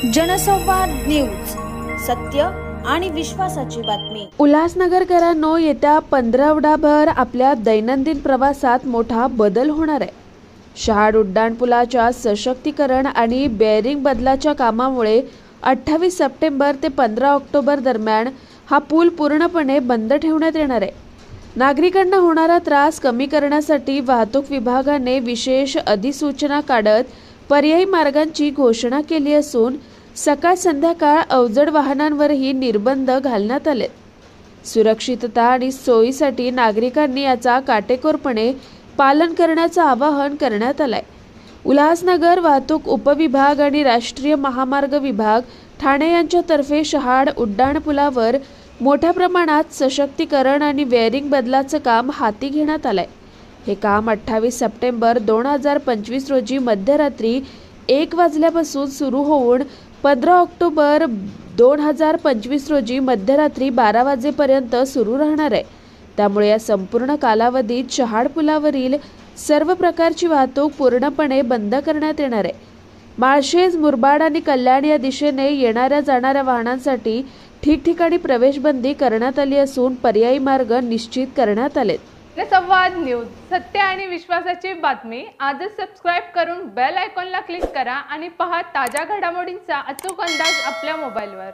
जनसंवाद न्यूज, सत्य आणि विश्वासाची बातमी। उल्हासनगरकरांनो, येत्या 15 आपल्या दैनंदिन प्रवासात मोठा बदल होणार आहे। शहाड उड्डाणपुलाच्या सशक्तीकरण आणि बेअरिंग बदलाच्या कामामुळे 28 सप्टेंबर ते 15 ऑक्टोबर दरम्यान हा पूल पूर्णपणे बंद ठेवण्यात येणार आहे। नागरिकांना होणारा त्रास कमी करण्यासाठी वाहतूक विभागाने विशेष अधिसूचना काढत पर्यायी मार्गांची घोषणा केली असून सकाळ संध्याकाळ अवजड वाहनांवरही निर्बंध घालण्यात आले। सुरक्षितता आणि सोयीसाठी नागरिकांनी याचा काटेकोरपणे पालन करण्याचे आवाहन करण्यात आले। उल्हासनगर वाहतूक उपविभाग आणि राष्ट्रीय महामार्ग विभाग ठाणे यांच्यातर्फे शहाड उड्डाणपुलावर मोठ्या प्रमाणात सशक्तीकरण आणि बेअरिंग बदलाचे काम हाती घेण्यात आले। हे काम 28 सप्टेंबर 2025 रोजी मध्यरात्री 1 वाजल्यापासून सुरू होऊन 15 ऑक्टोबर 2025 रोजी मध्यरात्री 12 वाजेपर्यंत सुरू राहणार आहे। त्यामुळे या संपूर्ण कालावधीत शहाड पुलावरील सर्व प्रकारची वाहतूक पूर्णपणे बंद करण्यात येणार आहे। माळशेज, मुरबाड आणि कल्याण या दिशेने येणाऱ्या जाणाऱ्या वाहनांसाठी ठिकठिकाणी प्रवेशबंदी करण्यात आली असून पर्यायी मार्ग निश्चित करण्यात आलेत। जनसंवाद न्यूज, सत्य आणि विश्वासाची बातमी। आजच सबस्क्राइब करून बेल आयकॉनला क्लिक करा आणि पहा ताज्या घडामोडींचा अचूक अंदाज आपल्या मोबाईलवर।